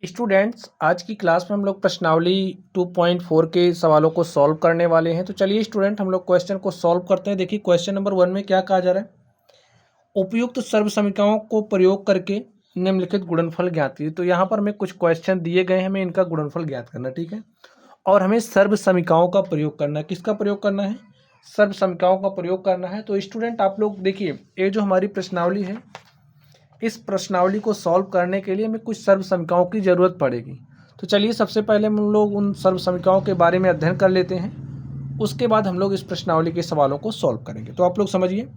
Students, आज की class में हम लोग प्रश्नावली 2.4 के सवालों को सॉल्व करने वाले हैं। तो चलिए स्टूडेंट, हम लोग क्वेश्चन को सॉल्व करते हैं। देखिए क्वेश्चन नंबर 1 में क्या कहा जा रहा है। उपयुक्त सर्वसमीकरणों को प्रयोग करके निम्नलिखित गुणनफल ज्ञात कीजिए। तो यहाँ पर हमें कुछ क्वेश्चन दिए गए हैं, हमें इनका गुणनफल ज्ञात करना, ठीक है। और हमें सर्वसमीकरणों का प्रयोग करना है। किसका प्रयोग करना है? सर्वसमीकरणों का प्रयोग करना है। तो स्टूडेंट आप लोग देखिए, ये जो हमारी प्रश्नावली है, इस प्रश्नावली को सॉल्व करने के लिए हमें कुछ सर्वसमीकरणों की ज़रूरत पड़ेगी। तो चलिए सबसे पहले हम लोग उन सर्वसमीकरणों के बारे में अध्ययन कर लेते हैं। उसके बाद हम लोग इस प्रश्नावली के सवालों को सॉल्व करेंगे। तो आप लोग समझिए,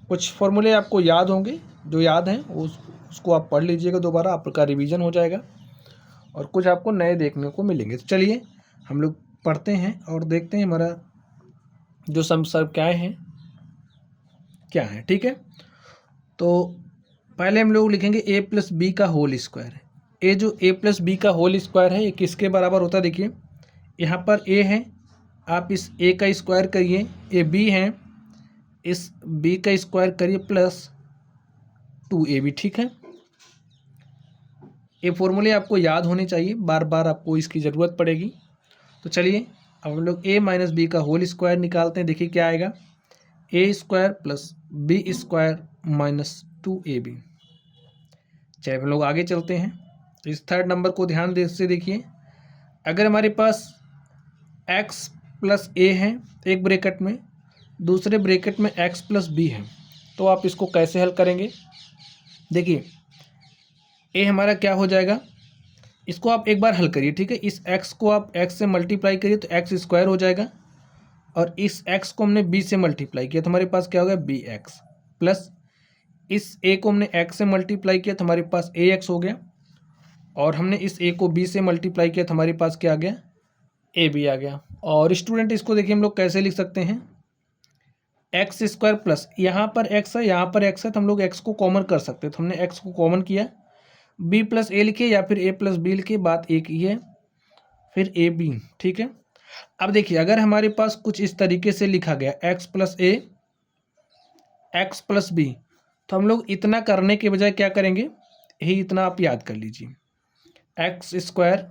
कुछ फॉर्मूले आपको याद होंगे, जो याद हैं उसको आप पढ़ लीजिएगा, दोबारा आपका रिवीजन हो जाएगा और कुछ आपको नए देखने को मिलेंगे। तो चलिए हम लोग पढ़ते हैं और देखते हैं हमारा जो सर्वसमीकरण हैं क्या है, ठीक है। तो पहले हम लोग लिखेंगे a प्लस बी का होल स्क्वायर। ए जो a प्लस बी का होल स्क्वायर है ये किसके बराबर होता है? देखिए यहाँ पर a है, आप इस a का स्क्वायर करिए, ये b है, इस b का स्क्वायर करिए प्लस 2ab, ठीक है। ये फॉर्मूले आपको याद होने चाहिए, बार बार आपको इसकी ज़रूरत पड़ेगी। तो चलिए अब हम लोग a माइनस बी का होल स्क्वायर निकालते हैं। देखिए क्या आएगा, a square plus B square minus 2ab। चलिए हम लोग आगे चलते हैं। इस थर्ड नंबर को ध्यान से देखिए, अगर हमारे पास x प्लस ए है एक ब्रैकेट में, दूसरे ब्रैकेट में x प्लस बी है, तो आप इसको कैसे हल करेंगे? देखिए a हमारा क्या हो जाएगा, इसको आप एक बार हल करिए, ठीक है। इस x को आप x से मल्टीप्लाई करिए तो एक्स स्क्वायर हो जाएगा, और इस x को हमने b से मल्टीप्लाई किया तो हमारे पास क्या हो गया, bx, प्लस इस a को हमने x से मल्टीप्लाई किया तो हमारे पास ax हो गया, और हमने इस a को b से मल्टीप्लाई किया तो हमारे पास क्या आ गया, ab आ गया। और स्टूडेंट इसको देखिए हम लोग कैसे लिख सकते हैं, एक्स स्क्वायर प्लस यहाँ पर x है, यहाँ पर x है, तो हम लोग x को कॉमन कर सकते हैं। तो हमने x को कॉमन किया, b प्लस ए लिखे या फिर a प्लस बी लिखे, बात एक ही है, फिर ab, ठीक है। अब देखिए अगर हमारे पास कुछ इस तरीके से लिखा गया x प्लस ए एक्स प्लस बी, तो हम लोग इतना करने के बजाय क्या करेंगे, यही इतना आप याद कर लीजिए, x square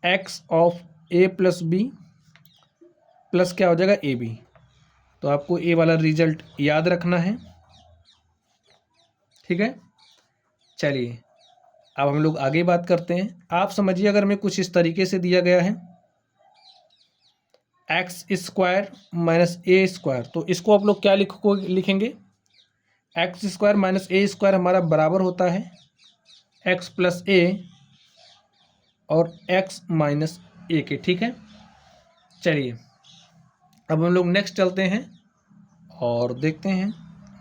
x of A plus B plus क्या हो जाएगा, ए बी। तो आपको ए वाला रिजल्ट याद रखना है, ठीक है। चलिए अब हम लोग आगे बात करते हैं। आप समझिए अगर हमें कुछ इस तरीके से दिया गया है एक्स स्क्वायर माइनस ए स्क्वायर, तो इसको आप लोग क्या लिखेंगे, एक्स स्क्वायर माइनस ए स्क्वायर हमारा बराबर होता है एक्स प्लस ए और एक्स माइनस ए के, ठीक है। चलिए अब हम लोग नेक्स्ट चलते हैं और देखते हैं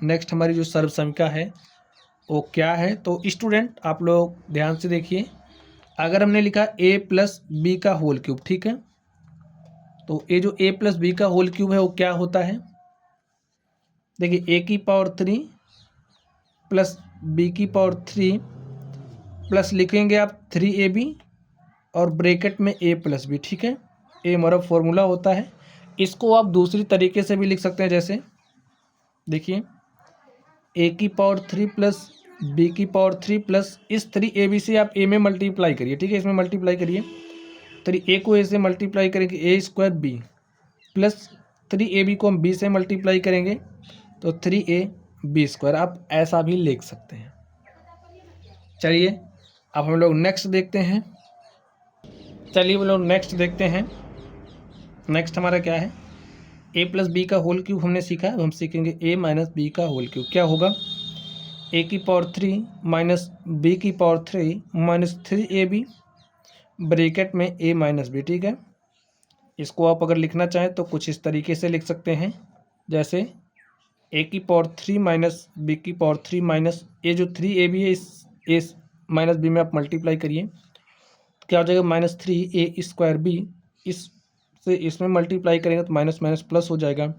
नेक्स्ट हमारी जो सर्वसमीकरण है वो क्या है। तो स्टूडेंट आप लोग ध्यान से देखिए, अगर हमने लिखा a प्लस बी का होल क्यूब, ठीक है, तो ये जो a प्लस बी का होल क्यूब है वो क्या होता है, देखिए a की पावर 3 प्लस b की पावर 3 प्लस लिखेंगे आप 3ab और ब्रैकेट में a प्लस बी, ठीक है। ये हमारा फॉर्मूला होता है। इसको आप दूसरी तरीके से भी लिख सकते हैं, जैसे देखिए a की पावर 3 प्लस b की पावर 3 प्लस इस 3ab से आप a में मल्टीप्लाई करिए, ठीक है, इसमें मल्टीप्लाई करिए, 3a को a से मल्टीप्लाई करेंगे a square b plus 3ab को हम b से मल्टीप्लाई करेंगे तो 3ab स्क्वायर, आप ऐसा भी लिख सकते हैं। चलिए अब हम लोग नेक्स्ट देखते हैं। चलिए हम लोग नेक्स्ट देखते हैं। नेक्स्ट हमारा क्या है, a प्लस बी का होल क्यूब हमने सीखा, अब हम सीखेंगे a माइनस बी का होल क्यूब। क्या होगा, a की पावर 3 माइनस बी की पावर 3 माइनस 3ab ब्रैकेट में a माइनस बी, ठीक है। इसको आप अगर लिखना चाहें तो कुछ इस तरीके से लिख सकते हैं, जैसे a की पावर 3 माइनस बी की पावर 3 माइनस ये जो 3ab है, इस माइनस बी में आप मल्टीप्लाई करिए, क्या हो जाएगा, माइनस 3a स्क्वायर बी, इससे इसमें मल्टीप्लाई करेंगे तो माइनस माइनस प्लस हो जाएगा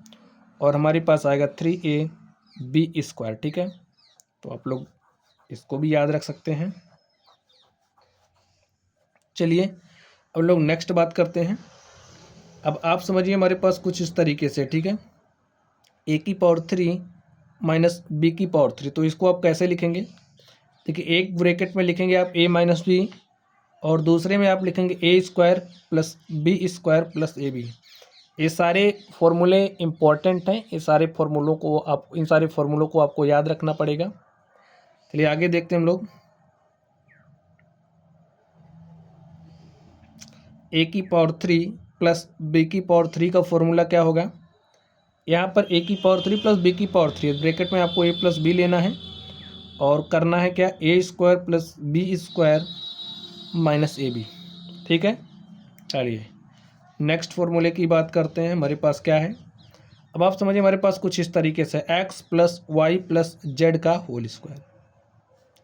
और हमारे पास आएगा 3ab स्क्वायर, ठीक है। तो आप लोग इसको भी याद रख सकते हैं। चलिए अब लोग नेक्स्ट बात करते हैं। अब आप समझिए हमारे पास कुछ इस तरीके से, ठीक है, a की पावर 3 माइनस बी की पावर 3, तो इसको आप कैसे लिखेंगे, देखिए एक ब्रैकेट में लिखेंगे आप a माइनस बी और दूसरे में आप लिखेंगे a square plus B square plus A B. ये सारे फॉर्मूले इम्पॉर्टेंट हैं, ये सारे फॉर्मूलों को आप इन सारे फॉर्मूलों को आपको याद रखना पड़ेगा। चलिए आगे देखते हैं हम लोग। a की पावर 3 प्लस b की पावर 3 का फॉर्मूला क्या होगा? यहाँ पर a की पावर 3 प्लस b की पावर 3, ब्रैकेट में आपको a प्लस बी लेना है और करना है क्या, a square plus B square minus A B. ठीक है, चलिए नेक्स्ट फॉर्मूले की बात करते हैं। हमारे पास क्या है, अब आप समझिए हमारे पास कुछ इस तरीके से x plus y plus z का होल स्क्वायर।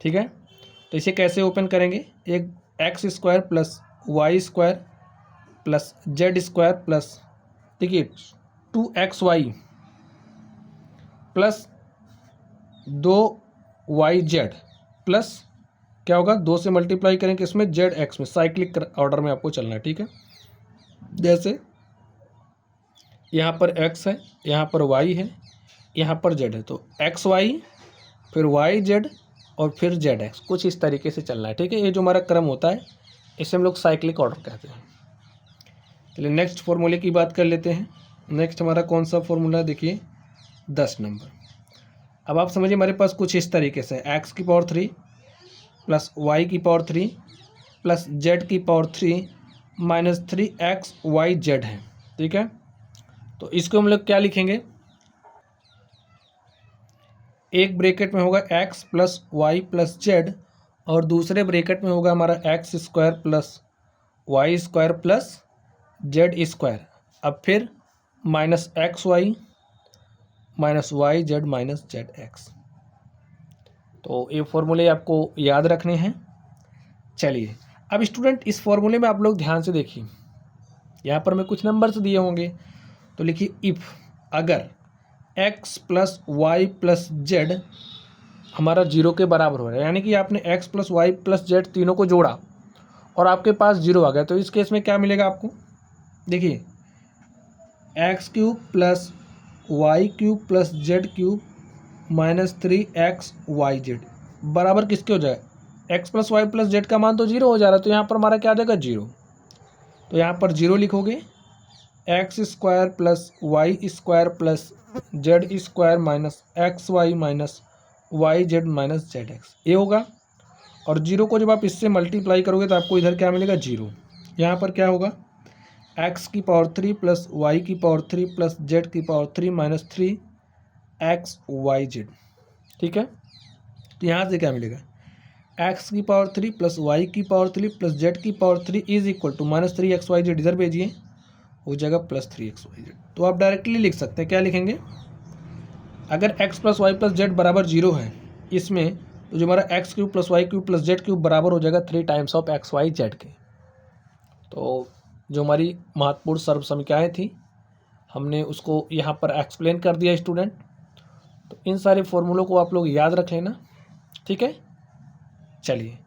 ठीक है, तो इसे कैसे ओपन करेंगे, एक x square plus y square plus z square plus, देखिए 2xy प्लस 2yz प्लस क्या होगा, 2 से मल्टीप्लाई करेंगे इसमें zx में, साइक्लिक ऑर्डर में आपको चलना है। ठीक है, जैसे यहाँ पर x है, यहाँ पर y है, यहाँ पर z है, तो xy फिर yz और फिर zx, कुछ इस तरीके से चलना है। ठीक है, ये जो हमारा क्रम होता है इसे हम लोग साइक्लिक ऑर्डर कहते हैं। चलिए नेक्स्ट फॉर्मूले की बात कर लेते हैं। नेक्स्ट हमारा कौन सा फॉर्मूला है, देखिए 10 नंबर। अब आप समझिए हमारे पास कुछ इस तरीके से x की पावर 3 प्लस y की पावर 3 प्लस z की पावर 3 माइनस 3xyz है। ठीक है, तो इसको हम लोग क्या लिखेंगे, एक ब्रैकेट में होगा x plus y plus z और दूसरे ब्रैकेट में होगा हमारा x square plus y square plus z square, अब फिर minus x y minus y z minus z x. तो ये फॉर्मूले आपको याद रखने हैं। चलिए अब स्टूडेंट इस फॉर्मूले में आप लोग ध्यान से देखिए, यहाँ पर मैं कुछ नंबर्स दिए होंगे, तो लिखिए इफ़ अगर x plus y plus z हमारा 0 के बराबर हो रहा है, यानी कि आपने x plus y plus z तीनों को जोड़ा और आपके पास 0 आ गया, तो इस केस में क्या मिलेगा आपको, देखिए x cube plus y cube plus z cube minus 3xyz बराबर किसके हो जाए, x plus y plus z का मान तो 0 हो जा रहा है, तो यहाँ पर हमारा क्या आ जाएगा 0, तो यहाँ पर 0 लिखोगे, x square plus y square plus z square minus x y minus y z minus z x, ये होगा। और 0 को जब आप इससे मल्टीप्लाई करोगे तो आपको इधर क्या मिलेगा 0, यहाँ पर क्या होगा x की पावर 3 प्लस वाई की पावर 3 प्लस जेड की पावर 3 माइनस 3xyz। ठीक है, तो यहाँ से क्या मिलेगा, x की पावर 3 प्लस वाई की पावर 3 प्लस जेड की power 3 is equal to minus 3xyz, इधर भेजिए हो जाएगा प्लस 3xyz। तो आप डायरेक्टली लिख सकते हैं, क्या लिखेंगे, अगर x plus y plus z बराबर 0 है इसमें, तो जो हमारा x cube plus y cube plus z cube बराबर हो जाएगा 3 times of x y z के। तो जो हमारी महत्वपूर्ण सर्वसमीकरणाएँ थी हमने उसको यहाँ पर एक्सप्लेन कर दिया स्टूडेंट। तो इन सारे फॉर्मूलों को आप लोग याद रख लेना। ठीक है, चलिए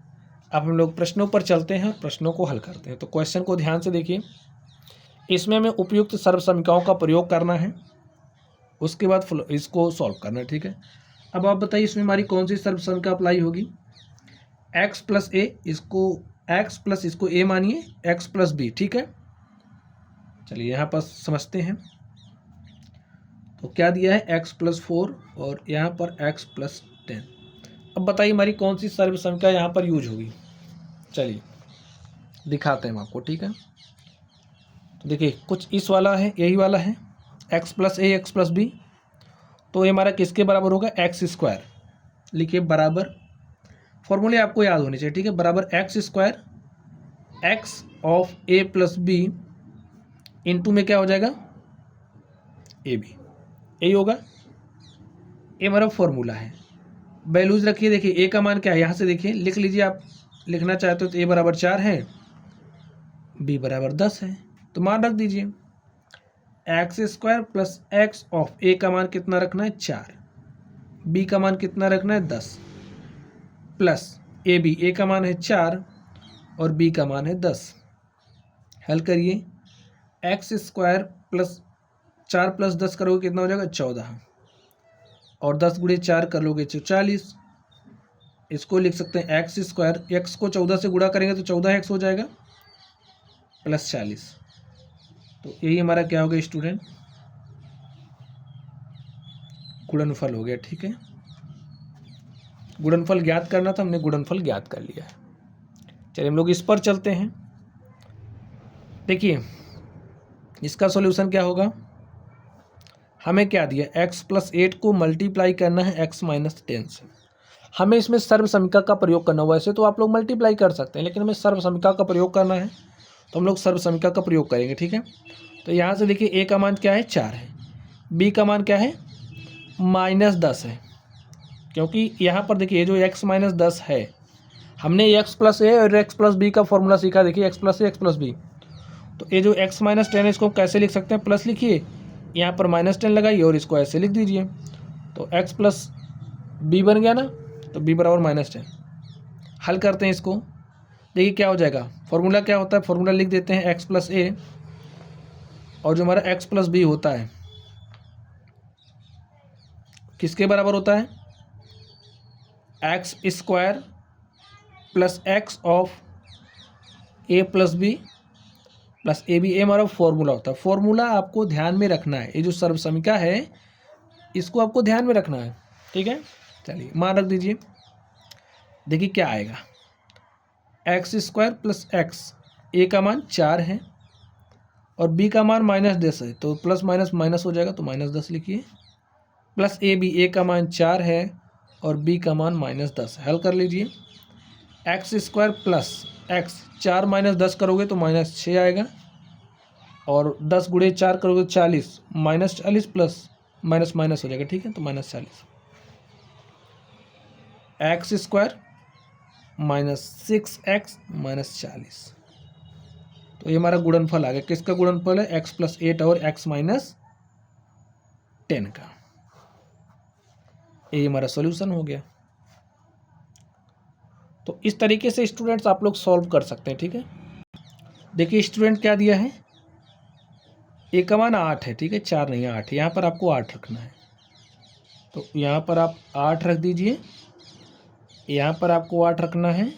अब हम लोग प्रश्नों पर चलते हैं, प्रश्नों को हल करते हैं। तो क्वेश्चन को ध्यान से देखिए, इसमें हमें उपयुक्त सर्वसमीकरणों का प्रयोग करना है, उसके बाद इसको सॉल्व करना है। ठीक है, अब आप बताइए इसमें हमारी कौन सी सर्वसमीकरण अप्लाई होगी, x प्लस ए, इसको x प्लस इसको a मानिए, x प्लस बी। ठीक है, चलिए यहाँ पर समझते हैं। तो क्या दिया है, x प्लस 4 और यहाँ पर x प्लस 10। अब बताइए हमारी कौन सी सर्वसमीकरण यहाँ पर यूज होगी, चलिए दिखाते हैं हम आपको। ठीक है, तो देखिए कुछ इस वाला है, यही वाला है x प्लस ए एक्स प्लस बी, तो ये हमारा किसके बराबर होगा, एक्स स्क्वायर। लिखिए बराबर, फॉर्मूले आपको याद होने चाहिए। ठीक है, बराबर x square x of A plus B into में क्या हो जाएगा, ए बी, यही होगा, ये हमारा फॉर्मूला है। वैल्यूज रखिए, देखिए ए का मान क्या है, यहाँ से देखिए लिख लीजिए, आप लिखना चाहते हो तो ए बराबर 4 है, बी बराबर 10 है, तो मान रख दीजिए x square plus x of a का मान कितना रखना है 4, बी का मान कितना रखना है 10, प्लस ए बी, ए का मान है 4 और बी का मान है 10। हल करिए, एक्स स्क्वायर प्लस 4 प्लस 10 करोगे कितना हो जाएगा 14, और 10 गुणे 4 कर लोगे 44, इसको लिख सकते हैं एक्स स्क्वायर, एक्स को 14 से गुणा करेंगे तो 14x हो जाएगा प्लस 40। तो यही हमारा क्या हो गया स्टूडेंट, गुणनफल हो गया। ठीक है, गुणनफल ज्ञात करना था, हमने गुणनफल ज्ञात कर लिया है। चलिए हम लोग इस पर चलते हैं। देखिए इसका सॉल्यूशन क्या होगा, हमें क्या दिया, x + 8 को मल्टीप्लाई करना है x - 10 से। हमें इसमें सर्वसमीका का प्रयोग करना हुआ, वैसे तो आप लोग मल्टीप्लाई कर सकते हैं, लेकिन हमें सर्वसमीका का प्रयोग करना है तो हम लोग सर्वसमीका का प्रयोग करेंगे। ठीक है, तो यहाँ से देखिए a का मान क्या है 4 है, b का मान क्या है -10 है, क्योंकि यहाँ पर देखिए जो x - 10 है, हमने x + a और x + b का फॉर्मूला सीखा। देखिए x + a x + b, तो ये जो x - 10 है इसको कैसे लिख सकते हैं, प्लस लिखिए, यहाँ पर -10 लगाइए और इसको ऐसे लिख दीजिए, तो x + b बन गया ना, तो b बराबर -10। हल करते हैं इसको, देखिए क्या हो जाएगा, फॉर्मूला क्या होता है, फॉर्मूला लिख देते हैं x + a और जो हमारा x + b होता है किसके बराबर होता है, x² + x of a + b + ab, ए हमारा फॉर्मूला होता है। फॉर्मूला आपको ध्यान में रखना है, ये जो सर्वसमीका है इसको आपको ध्यान में रखना है। ठीक है, चलिए मान रख दीजिए, देखिए क्या आएगा, x² + x, a का मान 4 है और b का मान -10 है, तो प्लस माइनस माइनस हो जाएगा, तो -10 लिखिए, प्लस a का मान 4 है और b का मान -10 है। हल कर लीजिए, x² + x, 4 - 10 करोगे तो -6 आएगा और 10 × 4 करोगे 40, -40 प्लस माइनस माइनस हो जाएगा। ठीक है, तो -40, x² - 6x - 40, तो ये हमारा गुणनफल आ गया। किसका गुणनफल है, x + 8 और x - 10 का। ये हमारा सॉल्यूशन हो गया। तो इस तरीके से स्टूडेंट्स आप लोग सॉल्व कर सकते हैं। ठीक है, देखिए स्टूडेंट क्या दिया है, a का मान 8 है, ठीक है 4 नहीं 8, यहाँ पर आपको 8 रखना है, तो यहाँ पर आप 8 रख दीजिए, यहाँ पर आपको 8 रखना है।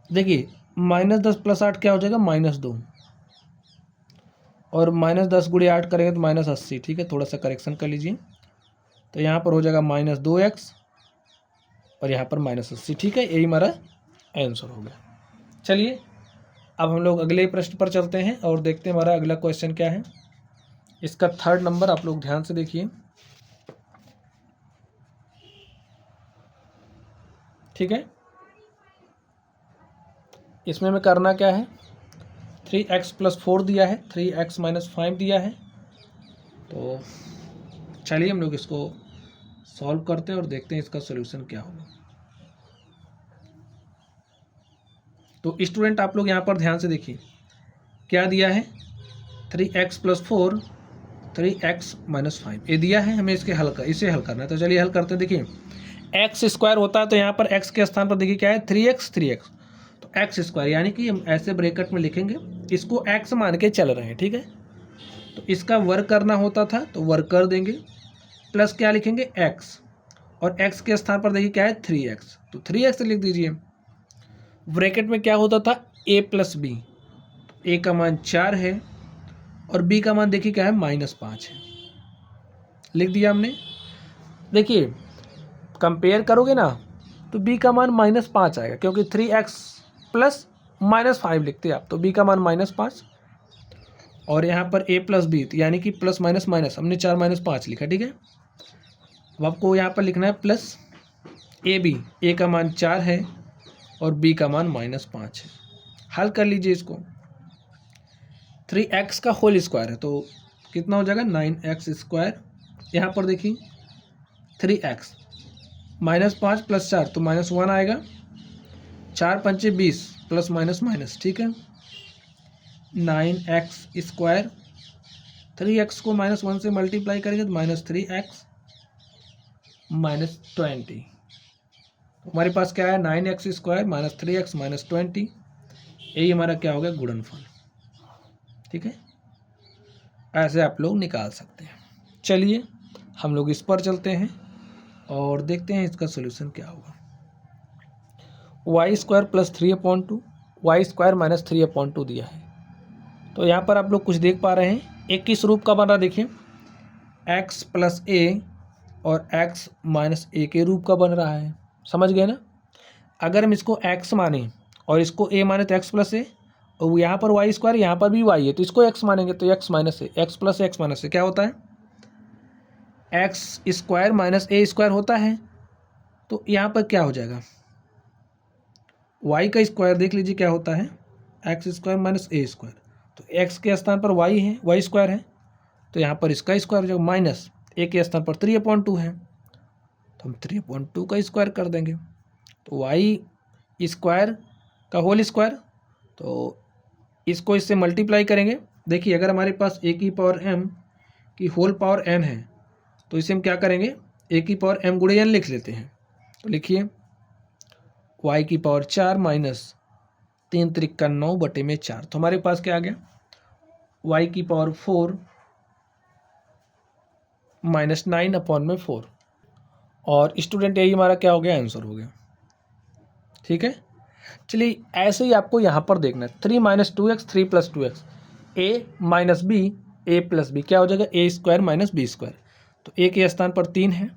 देखिए -10 + 8 क्या हो जाएगा, -2, और -10 × 8 करेंगे तो -80। ठीक है, थोड़ा सा करेक्शन कर लीजिए, तो यहाँ पर हो जाएगा -2x और यहाँ पर -80। ठीक है, यही हमारा आंसर हो गया। चलिए अब हम लोग अगले प्रश्न पर चलते हैं और देखते हैं हमारा अगला क्वेश्चन क्या है। इसका 3rd नंबर आप लोग ध्यान से देखिए। ठीक है, इसमें हमें करना क्या है, 3x + 4 दिया है, 3x - 5 दिया है, तो चलिए हम लोग इसको सॉल्व करते हैं और देखते हैं इसका सॉल्यूशन क्या होगा। तो स्टूडेंट आप लोग यहाँ पर ध्यान से देखिए क्या दिया है, 3x + 4 3x - 5 ये दिया है, हमें इसे हल करना है। तो चलिए हल करते हैं। देखिए x² होता है तो यहाँ पर x के स्थान पर देखिए क्या है 3x, तो x², यानी कि हम ऐसे ब्रैकेट में लिखेंगे, इसको x मान के चल रहे हैं। ठीक है, तो इसका वर्ग करना होता था तो वर्ग कर देंगे, प्लस क्या लिखेंगे x, और x के स्थान पर देखिए क्या है 3x, तो 3x लिख दीजिए। ब्रैकेट में क्या होता था a + b, a का मान 4 है और b का मान देखिए क्या है -5 है, लिख दिया हमने। देखिए कंपेयर करोगे ना तो b का मान -5 आएगा, क्योंकि 3x + -5 लिखते आप, तो b का मान -5 और यहाँ पर a + b, यानी कि प्लस माइनस माइनस, हमने 4 - 5 लिखा। ठीक है, अब आपको यहाँ पर लिखना है प्लस ab, a का मान 4 है और b का मान -5 है। हल कर लीजिए इसको, 3x का होल स्क्वायर है तो कितना हो जाएगा 9x², यहाँ पर देखिए 3x -5 + 4 तो -1 आएगा, 4 × 5 = 20 प्लस माइनस माइनस। ठीक है, 9x², 3x को -1 से मल्टीप्लाई करेंगे तो -3x - 20, तो हमारे पास क्या है 9x² - 3x - 20, यही हमारा क्या हो गया गुणनफल। ठीक है, ऐसे आप लोग निकाल सकते हैं। चलिए हम लोग इस पर चलते हैं और देखते हैं इसका सॉल्यूशन क्या होगा। Y square plus 3/2, y square minus 3/2 दिया है। तो यहाँ पर आप लोग कुछ देख पा रहे हैं, एक किस रूप का बन रहा देखिए, एक्स प्लस ए और एक्स माइनस ए के रूप का बन रहा है। समझ गए ना। अगर हम इसको एक्स माने और इसको ए माने तो एक्स प्लस ए, और यहाँ पर वाई स्क्वायर, यहाँ पर भी वाई है तो इसको एक्स मानेंगे तो एक्स माइनस ए, एक्स प्लस एक्स माइनस ए क्या होता है, एक्स स्क्वायर माइनस ए स्क्वायर होता है। तो यहाँ पर क्या हो जाएगा, वाई का स्क्वायर देख लीजिए क्या होता है, एक्स स्क्वायर माइनस ए स्क्वायर। तो एक्स के स्थान पर वाई है, वाई स्क्वायर है, तो यहाँ पर इसका स्क्वायर हो जाएगा, माइनस ए के स्थान पर 3/2 है तो हम 3/2 का स्क्वायर कर देंगे। तो वाई स्क्वायर का होल स्क्वायर, तो इसको इससे मल्टीप्लाई करेंगे। देखिए अगर हमारे पास ए की पावर एम की होल पावर एन है तो इसे हम क्या करेंगे, ए की पावर एम गुणे एन लिख लेते हैं। तो लिखिए वाई की पावर 4 माइनस 3 त्रिक 9/4। तो हमारे पास क्या आ गया, वाई की पावर 4 माइनस 9/4। और स्टूडेंट यही हमारा क्या हो गया, आंसर हो गया। ठीक है, चलिए ऐसे ही आपको यहाँ पर देखना है, 3 - 2x 3 + 2x, ए माइनस बी, ए प्लस बी क्या हो जाएगा, ए स्क्वायर माइनस बी स्क्वायर। तो ए के स्थान पर 3 है,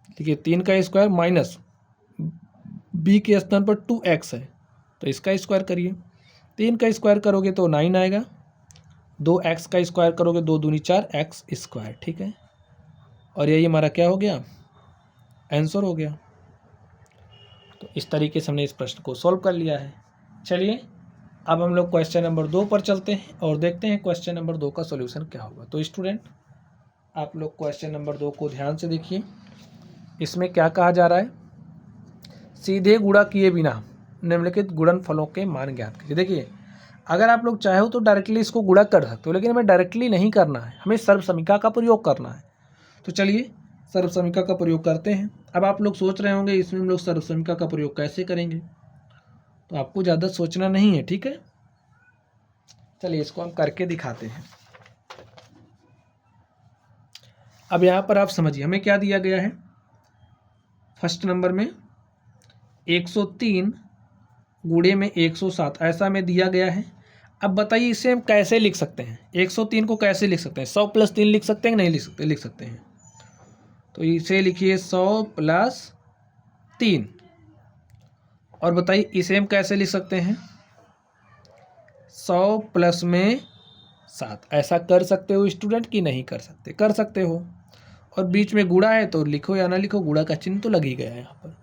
देखिए 3 का स्क्वायर माइनस बी के स्थान पर 2x है तो इसका स्क्वायर करिए। 3 का स्क्वायर करोगे तो 9 आएगा, 2x का स्क्वायर करोगे 2 दूनी 4 एक्स स्क्वायर। ठीक है, और यही हमारा क्या हो गया, आंसर हो गया। तो इस तरीके से हमने इस प्रश्न को सॉल्व कर लिया है। चलिए अब हम लोग क्वेश्चन नंबर 2 पर चलते हैं और देखते हैं क्वेश्चन नंबर 2 का सॉल्यूशन क्या होगा। तो स्टूडेंट आप लोग क्वेश्चन नंबर 2 को ध्यान से देखिए, इसमें क्या कहा जा रहा है, सीधे गुणा किए बिना निम्नलिखित गुणनफलों के मान ज्ञात कीजिए। देखिए अगर आप लोग चाहो तो डायरेक्टली इसको गुणा कर सकते हो, लेकिन हमें डायरेक्टली नहीं करना है, हमें सर्वसमीका का प्रयोग करना है। तो चलिए सर्वसमीका का प्रयोग करते हैं। अब आप लोग सोच रहे होंगे इसमें हम लोग सर्वसमीका का प्रयोग कैसे करेंगे, तो आपको ज़्यादा सोचना नहीं है। ठीक है, चलिए इसको हम करके दिखाते हैं। अब यहाँ पर आप समझिए हमें क्या दिया गया है, फर्स्ट नंबर में 103 गुणे में 107 ऐसा हमें दिया गया है। अब बताइए इसे हम कैसे लिख सकते हैं, 103 को कैसे लिख सकते हैं, 100 + 3 लिख सकते हैं कि नहीं लिख सकते, लिख सकते हैं। तो इसे लिखिए 100 + 3, और बताइए इसे हम कैसे लिख सकते हैं, 100 प्लस में 7। ऐसा कर सकते हो स्टूडेंट कि नहीं कर सकते, कर सकते हो। और बीच में गुणा है तो लिखो या ना लिखो, गुणा का चिन्ह तो लग ही गया है यहाँ पर।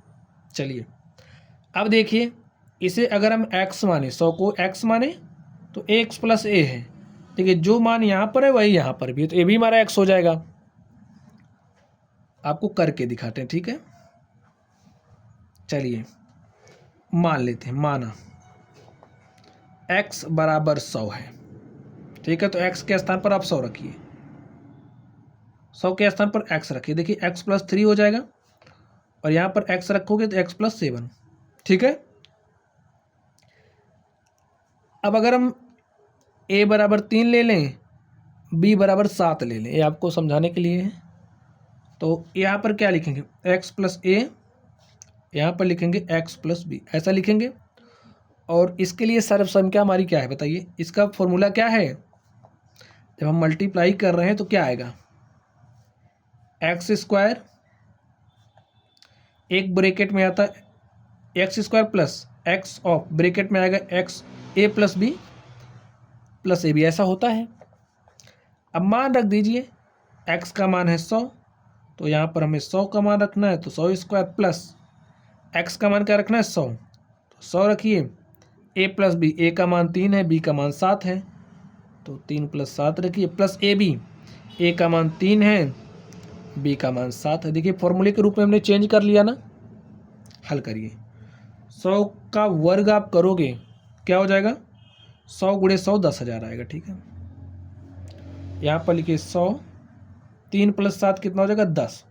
चलिए अब देखिए इसे अगर हम x माने, 100 को x माने तो x + a है। देखिए जो मान यहाँ पर है वही यहाँ पर भी है, तो ये भी हमारा x हो जाएगा। आपको करके दिखाते हैं। ठीक है, चलिए मान लेते हैं, माना x बराबर 100 है। ठीक है, तो x के स्थान पर आप 100 रखिए, 100 के स्थान पर x रखिए। देखिए x + 3 हो जाएगा, और यहाँ पर x रखोगे तो x + 7। ठीक है, अब अगर हम a बराबर 3 ले लें, b बराबर 7 ले लें, ये आपको समझाने के लिए है। तो यहाँ पर क्या लिखेंगे, x + a, यहाँ पर लिखेंगे x + b, ऐसा लिखेंगे। और इसके लिए सर्वसंख्या हमारी क्या है बताइए, इसका फॉर्मूला क्या है, जब हम मल्टीप्लाई कर रहे हैं तो क्या आएगा, x² एक ब्रैकेट में आता है x² plus x of bracket में आएगा x a + b + ab, ऐसा होता है। अब मान रख दीजिए x का मान है 100, तो यहाँ पर हमें 100 का मान रखना है, तो 100² प्लस x का मान क्या रखना है 100, तो 100 रखिए। a + b, a का मान 3 है, b का मान 7 है, तो 3 + 7 रखिए, प्लस ab, a का मान 3 है, b का मान 7 है। देखिए फॉर्मूले के रूप में हमने चेंज कर लिया ना। हल करिए, 100 का वर्ग आप करोगे क्या हो जाएगा, 100 × 100 10,000 आएगा। ठीक है, यहाँ पर लिखिए 100, 3 + 7 कितना हो जाएगा 10,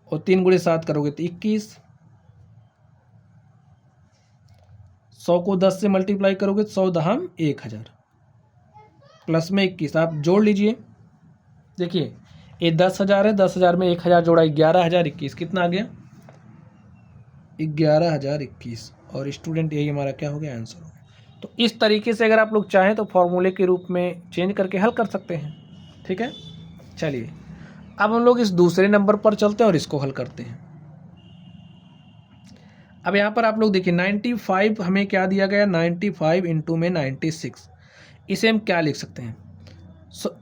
और 3 × 7 करोगे तो 21, 100 को 10 से मल्टीप्लाई करोगे तो 100 × 1000, प्लस में 21 आप जोड़ लीजिए। देखिए ये 10,000 है, 10,000 में 1,000 जोड़ा 11,000, 21 कितना आ गया 11,021 और स्टूडेंट यही हमारा क्या हो गया, आंसर हो गया। तो इस तरीके से अगर आप लोग चाहें तो फॉर्मूले के रूप में चेंज करके हल कर सकते हैं। ठीक है, चलिए अब हम लोग इस दूसरे नंबर पर चलते हैं और इसको हल करते हैं। अब यहाँ पर आप लोग देखिए 95 हमें क्या दिया गया, 95 इंटू में 96, इसे हम क्या लिख सकते हैं,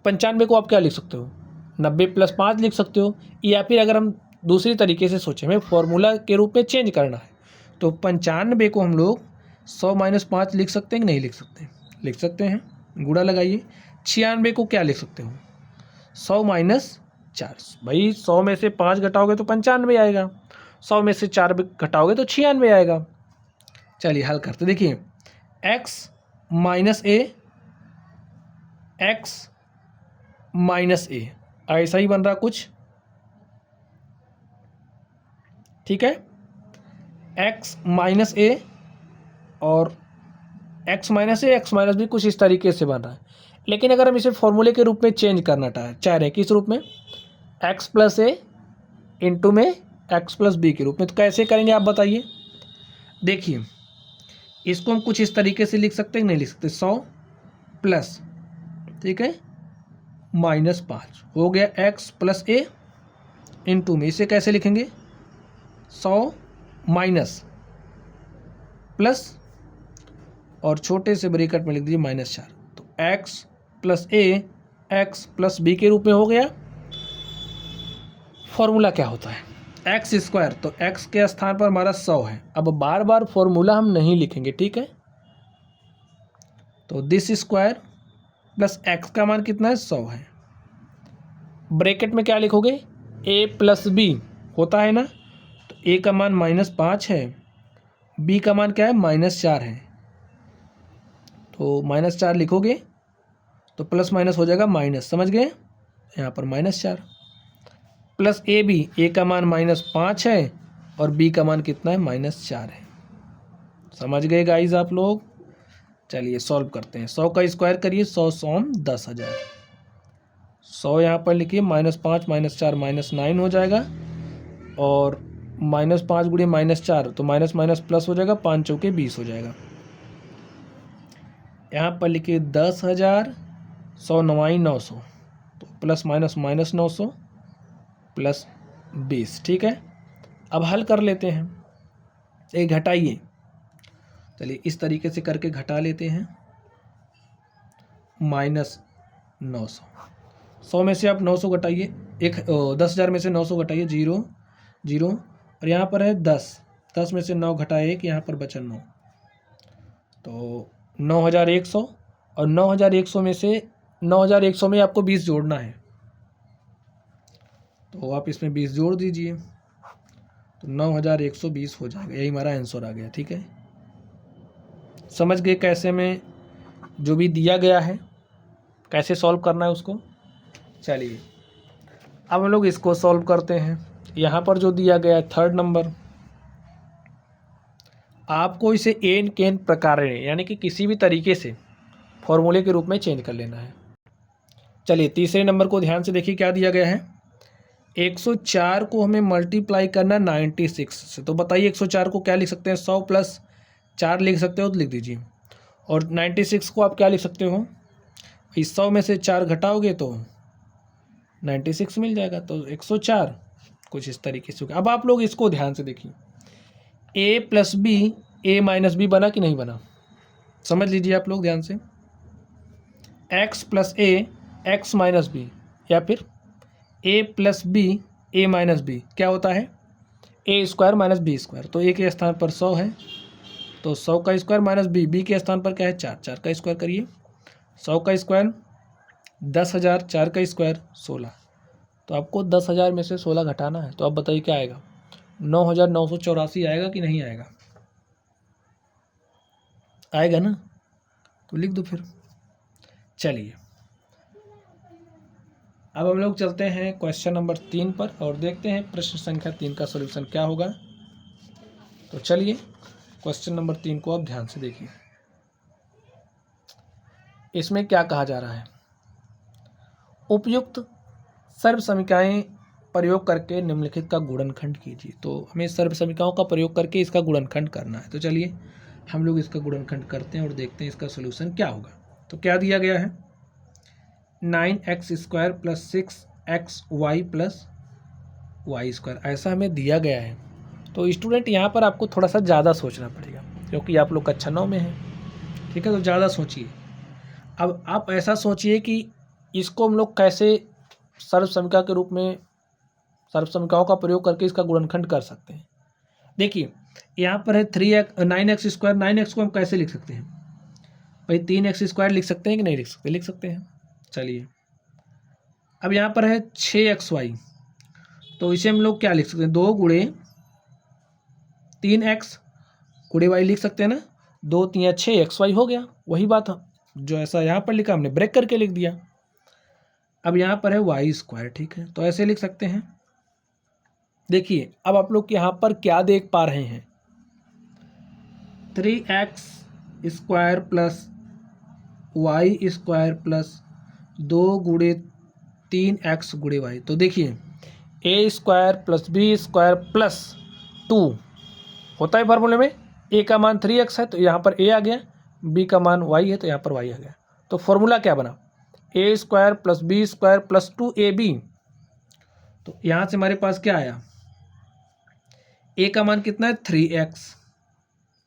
95 को आप क्या लिख सकते हो, 90 + 5 लिख सकते हो, या फिर अगर हम दूसरी तरीके से सोचें, हमें फॉर्मूला के रूप में चेंज करना है तो 95 को हम लोग 100 - 5 लिख सकते हैं कि नहीं लिख सकते, लिख सकते हैं, गुणा लगाइए। 96 को क्या लिख सकते हो, 100 - 4, भाई 100 में से 5 घटाओगे तो 95 आएगा, 100 में से 4 घटाओगे तो 96 आएगा। चलिए हल करते, देखिए x - a ऐसा ही बन रहा कुछ, ठीक है, x - a और x - b कुछ इस तरीके से बन रहा है। लेकिन अगर हम इसे फॉर्मूले के रूप में चेंज करना चाह रहे हैं, किस रूप में, x + a इंटू में x + b के रूप में, तो कैसे करेंगे आप बताइए। देखिए इसको हम कुछ इस तरीके से लिख सकते हैं, नहीं लिख सकते, 100 प्लस, ठीक है, -5 हो गया x + a इंटू में, इसे कैसे लिखेंगे, 100 माइनस प्लस और छोटे से ब्रैकेट में लिख दीजिए -4, तो x + a x + b के रूप में हो गया। फॉर्मूला क्या होता है, x², तो x के स्थान पर हमारा 100 है। अब बार बार फॉर्मूला हम नहीं लिखेंगे, ठीक है, तो दिस स्क्वायर प्लस x का मान कितना है, 100 है। ब्रैकेट में क्या लिखोगे, a + b होता है ना, तो a का मान -5 है, b का मान क्या है, -4 है, तो -4 लिखोगे तो प्लस माइनस हो जाएगा माइनस, समझ गए, यहाँ पर -4 प्लस a का मान -5 है और b का मान कितना है, -4 है। समझ गए गाइज आप लोग। चलिए सॉल्व करते हैं, 100 का स्क्वायर करिए, 100 सौम 10,000, 100 यहाँ पर लिखिए, -5 -4 -9 हो जाएगा, और -5 गुणे -4 तो माइनस माइनस प्लस हो जाएगा, 5 चौके 20 हो जाएगा। यहाँ पर लिखिए 10,000, 100 9 900, तो प्लस माइनस -900 प्लस 20, ठीक है। अब हल कर लेते हैं, ये घटाइए, चलिए इस तरीके से करके घटा लेते हैं, -900, 100 में से आप 900 घटाइए, 10,000 में से 900 घटाइए, 0 0, और यहाँ पर है 10 में से 9 घटाए 1, यहाँ पर बचा 9, तो 9,100, और 9,100 में से 9,100 में आपको 20 जोड़ना है, तो आप इसमें 20 जोड़ दीजिए, तो 9,120 हो जाएगा, यही हमारा आंसर आ गया, ठीक है। समझ गए कैसे में जो भी दिया गया है कैसे सॉल्व करना है उसको। चलिए अब हम लोग इसको सॉल्व करते हैं। यहाँ पर जो दिया गया है 3rd नंबर, आपको इसे एन केन प्रकार यानी कि किसी भी तरीके से फॉर्मूले के रूप में चेंज कर लेना है। चलिए तीसरे नंबर को ध्यान से देखिए, क्या दिया गया है, 104 को हमें मल्टीप्लाई करना 96 से, तो बताइए 104 को क्या लिख सकते हैं, 100 + 4 लिख सकते हो तो लिख दीजिए, और 96 को आप क्या लिख सकते हो, 100 में से 4 घटाओगे तो 96 मिल जाएगा, तो 104, कुछ इस तरीके से। अब आप लोग इसको ध्यान से देखिए, a + b a - b बना कि नहीं बना, समझ लीजिए आप लोग ध्यान से, x + a x - b, या फिर a + b a - b क्या होता है, a² - b², तो a के स्थान पर 100 है, तो 100 का स्क्वायर माइनस b के स्थान पर क्या है, 4, 4 का स्क्वायर करिए, 100 का स्क्वायर 10,000, 4 का स्क्वायर 16, तो आपको 10,000 में से 16 घटाना है, तो आप बताइए क्या आएगा, 9,984 आएगा कि नहीं आएगा, आएगा ना, तो लिख दो फिर। चलिए अब हम लोग चलते हैं क्वेश्चन नंबर 3 पर और देखते हैं प्रश्न संख्या 3 का सॉल्यूशन क्या होगा। तो चलिए क्वेश्चन नंबर 3 को आप ध्यान से देखिए, इसमें क्या कहा जा रहा है, उपयुक्त सर्वसमीकाएं प्रयोग करके निम्नलिखित का गुणनखंड कीजिए। तो हमें सर्व समीकरणों का प्रयोग करके इसका गुणनखंड करना है। तो चलिए हम लोग इसका गुणनखंड करते हैं और देखते हैं इसका सोल्यूशन क्या होगा। तो क्या दिया गया है, 9x² + 6xy + y², ऐसा हमें दिया गया है। तो स्टूडेंट यहाँ पर आपको थोड़ा सा ज़्यादा सोचना पड़ेगा क्योंकि आप लोग कक्षा 9 में हैं, ठीक है। तो ज़्यादा सोचिए। अब आप ऐसा सोचिए कि इसको हम लोग कैसे सर्व समीकरण के रूप में सर्व समीकरणों का प्रयोग करके इसका गुणनखंड कर सकते हैं। देखिए यहाँ पर है 9x²। 9x को हम कैसे लिख सकते हैं भाई, 3x² लिख सकते हैं कि नहीं लिख सकते, लिख सकते हैं। चलिए अब यहाँ पर है 6xy, तो इसे हम लोग क्या लिख सकते हैं, 2 गुणे 3x गुणे y लिख सकते हैं ना। 2 3 6xy हो गया, वही बात जो ऐसा यहाँ पर लिखा हमने ब्रेक करके लिख दिया। अब यहाँ पर है y², ठीक है, तो ऐसे लिख सकते हैं। देखिए अब आप लोग यहाँ पर क्या देख पा रहे हैं, 3x² + y² + 2 गुणे 3x गुणे y। तो देखिए a² + b² + 2 होता है फॉर्मूले में। a का मान 3x है तो यहाँ पर a आ गया, b का मान y है तो यहाँ पर y आ गया। तो फॉर्मूला क्या बना, a² + b² + 2ab। तो यहाँ से हमारे पास क्या आया, a का मान कितना है 3x,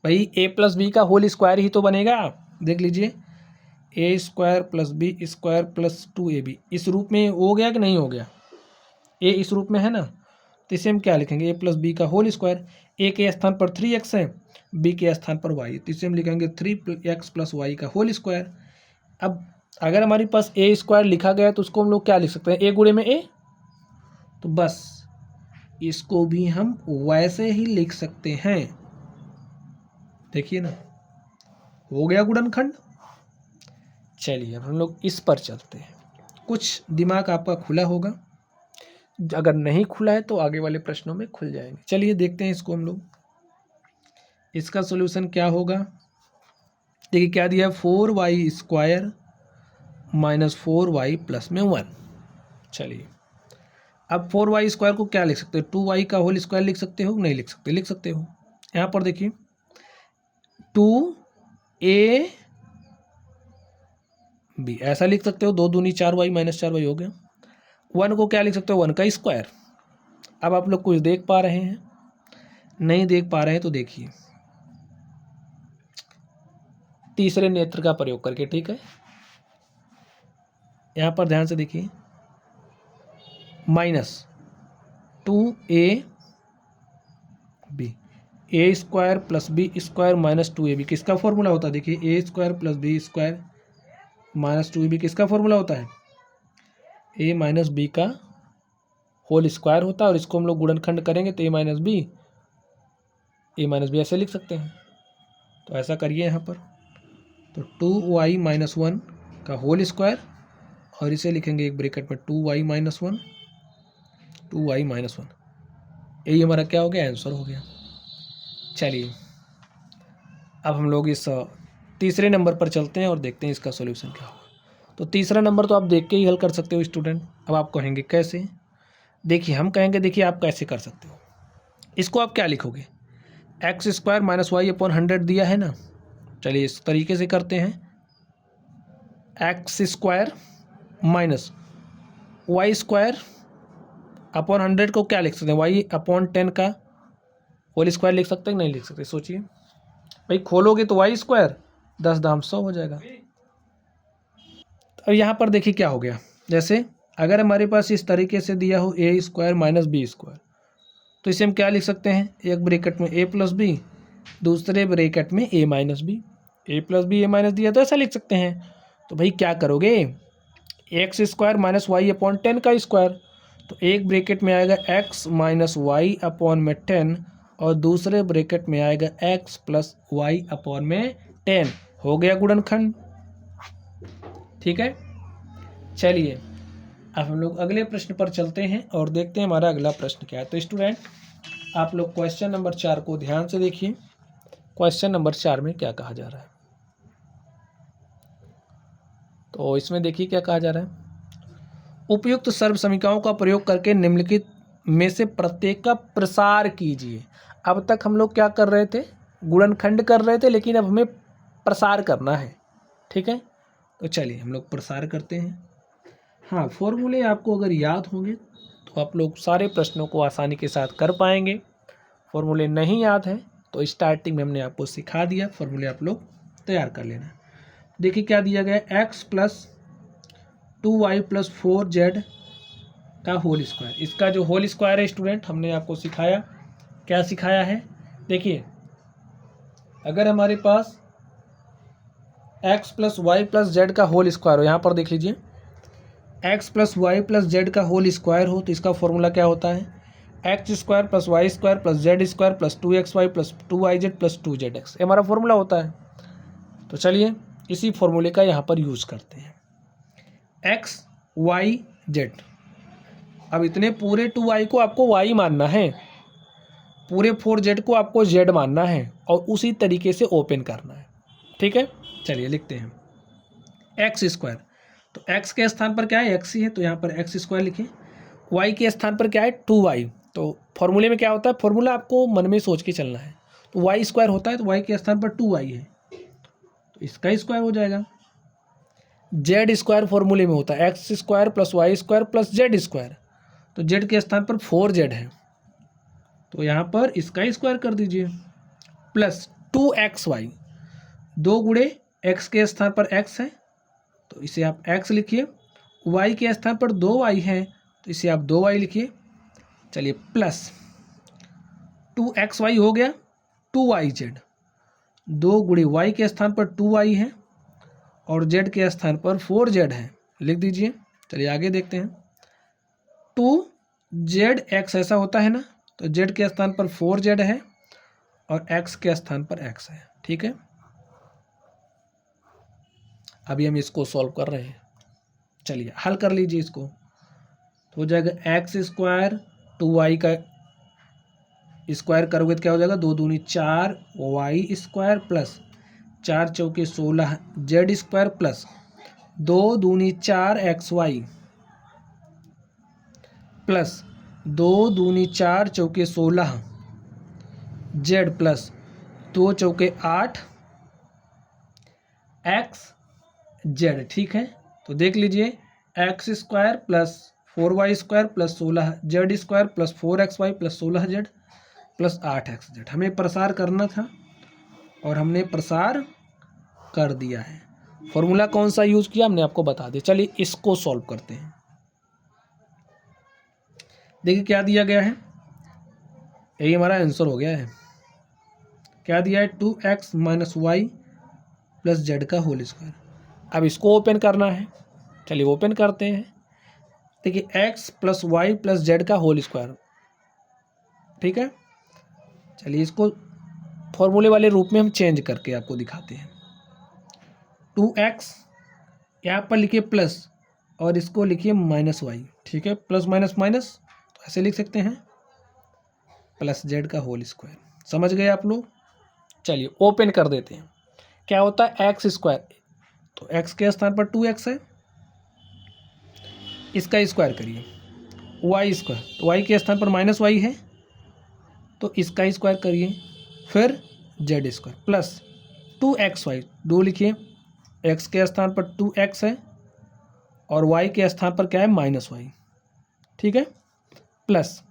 भाई a + b का होल स्क्वायर ही तो बनेगा। देख लीजिए a² + b² + 2ab, इस रूप में हो गया कि नहीं हो गया, a इस रूप में है ना, तो इसे हम क्या लिखेंगे, a + b का होल स्क्वायर। a के स्थान पर 3x है, b के स्थान पर y, तो इसे हम लिखेंगे 3x + y का होल स्क्वायर। अब अगर हमारे पास a² लिखा गया है तो उसको हम लोग क्या लिख सकते हैं, a गुणे में a, तो बस इसको भी हम वैसे ही लिख सकते हैं। देखिए ना, हो गया गुणनखंड। चलिए अब हम लोग इस पर चलते हैं। कुछ दिमाग आपका खुला होगा, अगर नहीं खुला है तो आगे वाले प्रश्नों में खुल जाएंगे। चलिए देखते हैं इसको हम लोग, इसका सॉल्यूशन क्या होगा। देखिए क्या दिया है, 4y² - 4y + 1। चलिए अब 4y² को क्या लिख सकते हो, 2y का होल स्क्वायर लिख सकते हो, नहीं लिख सकते, लिख सकते हो। यहाँ पर देखिए 2ab ऐसा लिख सकते हो, 2 दूनी 4y - 4y हो गया। 1 को क्या लिख सकते हो, 1 का स्क्वायर। अब आप लोग कुछ देख पा रहे हैं, नहीं देख पा रहे हैं तो देखिए तीसरे नेत्र का प्रयोग करके, ठीक है। यहाँ पर ध्यान से देखिए, -2ab, a² + b² - 2ab किसका फॉर्मूला होता है, देखिए a² + b² - 2ab किसका फॉर्मूला होता है, a - b का होल स्क्वायर होता है। और इसको हम लोग गुणनखंड करेंगे तो a - b ऐसे लिख सकते हैं। तो ऐसा करिए यहाँ पर, तो 2y - 1 का होल स्क्वायर, और इसे लिखेंगे एक ब्रैकेट में 2y - 1 2y - 1, यही हमारा क्या हो गया, आंसर हो गया। चलिए अब हम लोग इस तीसरे नंबर पर चलते हैं और देखते हैं इसका सॉल्यूशन क्या होगा। तो तीसरा नंबर तो आप देख के ही हल कर सकते हो स्टूडेंट। अब आप कहेंगे कैसे, देखिए हम कहेंगे, देखिए आप कैसे कर सकते हो, इसको आप क्या लिखोगे, x² - y/100 दिया है ना। चलिए इस तरीके से करते हैं, x² - y² को क्या लिख सकते हैं, y/10 का होल स्क्वायर लिख सकते हैं, नहीं लिख सकते। सोचिए भाई, खोलोगे तो y², 10 दाम 100 हो जाएगा। अब यहाँ पर देखिए क्या हो गया, जैसे अगर हमारे पास इस तरीके से दिया हो a² - b², तो इसे हम क्या लिख सकते हैं, एक ब्रैकेट में a + b, दूसरे ब्रैकेट में a - b, a + b a - दिया तो ऐसा लिख सकते हैं। तो भाई क्या करोगे, x² - y/10 का स्क्वायर, तो एक ब्रैकेट में आएगा x - y/10 और दूसरे ब्रैकेट में आएगा x + y/10। हो गया गुणनखंड, ठीक है। चलिए अब हम लोग अगले प्रश्न पर चलते हैं और देखते हैं हमारा अगला प्रश्न क्या है। तो स्टूडेंट आप लोग क्वेश्चन नंबर 4 को ध्यान से देखिए। क्वेश्चन नंबर 4 में क्या कहा जा रहा है, तो इसमें देखिए क्या कहा जा रहा है, उपयुक्त सर्व समीकरणों का प्रयोग करके निम्नलिखित में से प्रत्येक का प्रसार कीजिए। अब तक हम लोग क्या कर रहे थे, गुणनखंड कर रहे थे, लेकिन अब हमें प्रसार करना है। ठीक है, तो चलिए हम लोग प्रसार करते हैं। हाँ, फॉर्मूले आपको अगर याद होंगे तो आप लोग सारे प्रश्नों को आसानी के साथ कर पाएंगे। फॉर्मूले नहीं याद है तो स्टार्टिंग में हमने आपको सिखा दिया, फॉर्मूले आप लोग तैयार कर लेना। देखिए क्या दिया गया है, x plus 2y plus 4z का होल स्क्वायर। इसका जो होल स्क्वायर है स्टूडेंट, हमने आपको सिखाया, क्या सिखाया है, देखिए अगर हमारे पास x plus y plus z का होल स्क्वायर हो, यहाँ पर देख लीजिए x plus y plus z का होल स्क्वायर हो, तो इसका फॉर्मूला क्या होता है, x square plus y square plus z square plus 2xy plus 2yz plus 2zx, ये हमारा फॉर्मूला होता है। तो चलिए इसी फॉर्मूले का यहाँ पर यूज करते हैं, x y z। अब इतने पूरे 2y को आपको y मानना है, पूरे 4z को आपको z मानना है, और उसी तरीके से ओपन करना है। ठीक है, चलिए लिखते हैं एक्स स्क्वायर, तो x के स्थान पर क्या है, x ही है, तो यहाँ पर एक्स स्क्वायर लिखिए। y के स्थान पर क्या है, 2y, तो फॉर्मूले में क्या होता है, फॉर्मूला आपको मन में सोच के चलना है। तो y स्क्वायर होता है, तो y के स्थान पर 2y है, तो इसका स्क्वायर हो जाएगा। जेड स्क्वायर फॉर्मूले में होता है x square plus y square plus z square, तो जेड के स्थान पर 4z है, तो यहाँ पर इसका स्क्वायर कर दीजिए, प्लस 2xy, 2 गुणे x के स्थान पर x है, तो इसे आप x लिखिए, y के स्थान पर 2y है, तो इसे आप 2y लिखिए। चलिए प्लस 2xy हो गया 2yz, 2 गुणे y के स्थान पर 2y है और z के स्थान पर 4z है, लिख दीजिए। चलिए आगे देखते हैं, 2zx ऐसा होता है ना, तो z के स्थान पर 4z है और x के स्थान पर x है। ठीक है, अभी हम इसको सॉल्व कर रहे हैं, चलिए हल कर लीजिए इसको। तो हो जाएगा एक्स स्क्वायर 2y का स्क्वायर करोगे तो क्या हो जाएगा, 2 दूनी 4 वाई स्क्वायर प्लस 4 चौके 16 जेड स्क्वायर प्लस 2 दूनी 4 XY प्लस 2 दूनी 4 चौके 16 जेड प्लस 2 चौके 8 XZ। ठीक है, तो देख लीजिए x square plus 4y square plus 16 Z square plus 4xy plus 16z plus 8xz, हमें प्रसार करना था और हमने प्रसार कर दिया है। फॉर्मूला कौन सा यूज किया हमने आपको बता दिया। चलिए इसको सॉल्व करते हैं। देखिए क्या दिया गया है, यही हमारा आंसर हो गया है। क्या दिया है, 2x minus y plus z का होल स्क्वायर। अब इसको ओपन करना है, चलिए ओपन करते हैं। देखिए x plus y plus z का होल स्क्वायर, ठीक है। चलिए इसको फॉर्मूले वाले रूप में हम चेंज करके आपको दिखाते हैं। 2x यहाँ पर लिखिए प्लस और इसको लिखिए माइनस वाई, ठीक है, प्लस माइनस माइनस, तो ऐसे लिख सकते हैं, प्लस जेड का होल स्क्वायर। समझ गए आप लोग। चलिए ओपन कर देते हैं। क्या होता है एक्स स्क्वायर, तो x के स्थान पर 2x है, इसका स्क्वायर करिए, वाई स्क्वायर, तो y के स्थान पर माइनस वाई है, तो इसका स्क्वायर करिए, फिर जेड स्क्वायर प्लस 2xy, 2 लिखिए, x के स्थान पर 2x है और y के स्थान पर क्या है, माइनस वाई, ठीक है, प्लस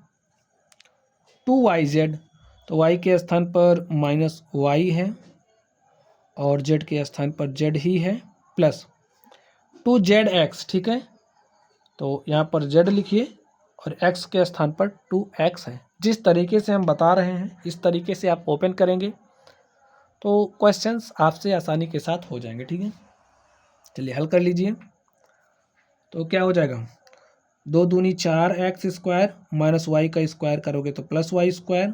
2yz, तो y के स्थान पर माइनस वाई है और z के स्थान पर z ही है, प्लस 2zx, ठीक है, तो यहाँ पर z लिखिए और x के स्थान पर 2x है। जिस तरीके से हम बता रहे हैं इस तरीके से आप ओपन करेंगे तो क्वेश्चंस आपसे आसानी के साथ हो जाएंगे। ठीक है, चलिए हल कर लीजिए। तो क्या हो जाएगा, 2 दूनी 4x स्क्वायर माइनस वाई का स्क्वायर करोगे तो plus y square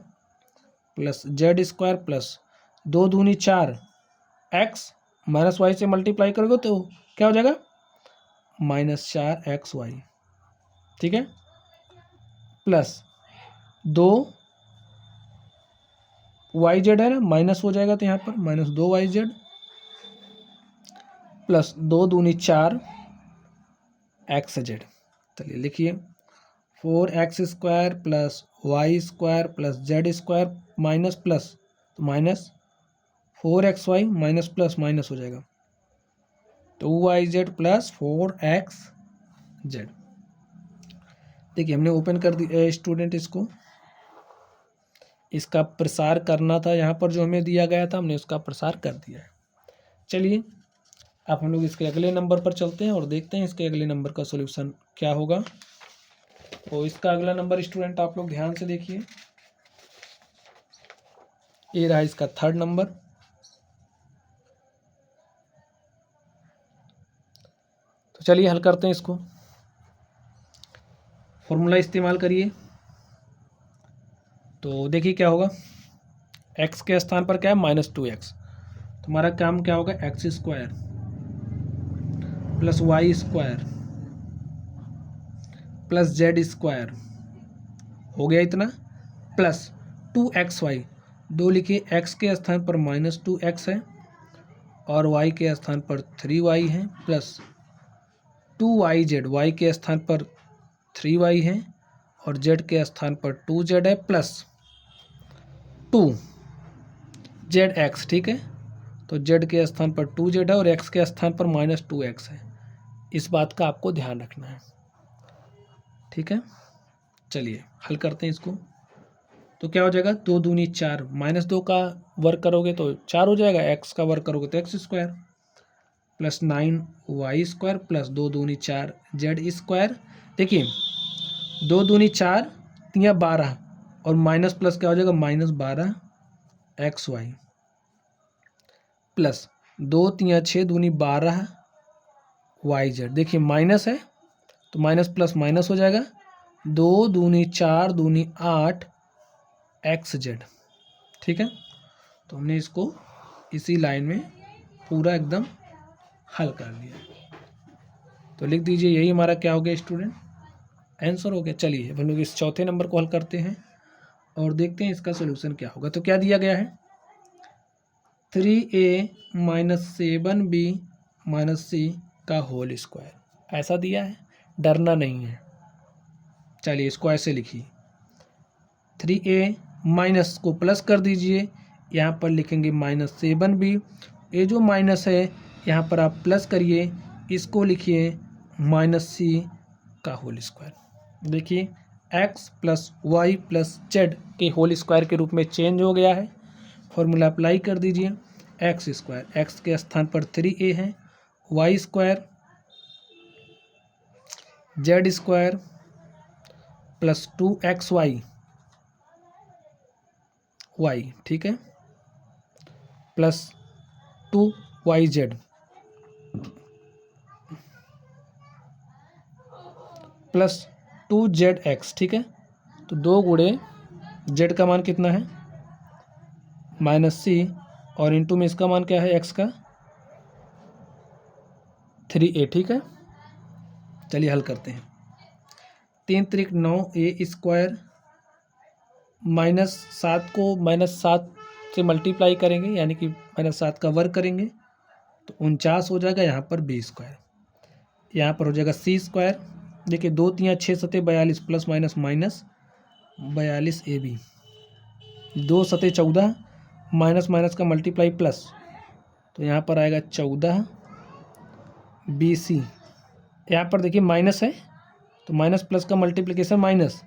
plus z square plus 2 दूनी 4x माइनस वाई से मल्टीप्लाई करोगे तो क्या हो जाएगा, माइनस 4xy, ठीक है, प्लस 2yz है ना, माइनस हो जाएगा तो यहाँ पर माइनस 2yz प्लस 2 दूनी 4xz। चलिए लिखिए, 4x² plus y² plus z² minus plus, तो minus 4xy minus plus minus हो जाएगा 2yz प्लस 4xz। देखिए हमने ओपन कर दिया स्टूडेंट, इसका प्रसार करना था, यहाँ पर जो हमें दिया गया था हमने उसका प्रसार कर दिया है। चलिए अब हम लोग इसके अगले नंबर पर चलते हैं और देखते हैं इसके अगले नंबर का सॉल्यूशन क्या होगा। तो इसका अगला नंबर स्टूडेंट आप लोग ध्यान से देखिए, ये रहा इसका थर्ड नंबर। तो चलिए हल करते हैं इसको, फॉर्मूला इस्तेमाल करिए। तो देखिए क्या होगा, x के स्थान पर क्या है -2x, तो हमारा काम क्या होगा x² plus y² plus z² हो गया इतना, प्लस 2xy, 2 लिखिए, x के स्थान पर -2x है और y के स्थान पर 3y है, प्लस 2yz, y के स्थान पर 3y है और z के स्थान पर 2z है, प्लस 2zx, ठीक है। तो z के स्थान पर 2z है और x के स्थान पर -2x है, इस बात का आपको ध्यान रखना है, ठीक है। चलिए हल करते हैं इसको। तो क्या हो जाएगा, 2 दूनी 4, -2 का वर्क करोगे तो 4 हो जाएगा, x का वर्क करोगे तो x² प्लस 9y² प्लस 2 दूनी 4 z²। देखिए 2 दूनी 4, 3 12 और माइनस प्लस क्या हो जाएगा -12xy प्लस 2 3 6 दूनी 12yz। देखिए माइनस है तो माइनस प्लस माइनस हो जाएगा, 2 दूनी 4 दूनी 8xz, ठीक है। तो हमने इसको इसी लाइन में पूरा एकदम हल कर लिया। तो लिख दीजिए यही हमारा क्या हो गया स्टूडेंट, आंसर हो गया। चलिए हम लोग इस चौथे नंबर को हल करते हैं और देखते हैं इसका सोल्यूशन क्या होगा। तो क्या दिया गया है, 3a - 7b - c का होल स्क्वायर, ऐसा दिया है, डरना नहीं है। चलिए इसको ऐसे लिखिए, 3a माइनस को प्लस कर दीजिए, यहाँ पर लिखेंगे -7b, ये जो माइनस है यहाँ पर आप प्लस करिए, इसको लिखिए -c का होल स्क्वायर। देखिए x plus y plus z के होल स्क्वायर के रूप में चेंज हो गया है। फॉर्मूला अप्लाई कर दीजिए, x², x के स्थान पर 3a है, y² z² plus 2xy y, ठीक है, प्लस 2yz प्लस 2zx, ठीक है। तो 2 गुणे z का मान कितना है -c और इंटू में इसका मान क्या है x का 3a, ठीक है। चलिए हल करते हैं, 3 त्रिक 9a² -7 को -7 से मल्टीप्लाई करेंगे, यानी कि -7 का वर्ग करेंगे तो 49 हो जाएगा, यहाँ पर b², यहाँ पर हो जाएगा c²। देखिए 2 3 6 7 42 plus minus minus 42 ab, 2 7 14 minus minus का मल्टीप्लाई प्लस, तो यहाँ पर आएगा 14 bc। यहाँ पर देखिए माइनस है तो माइनस प्लस का मल्टीप्लिकेशन माइनस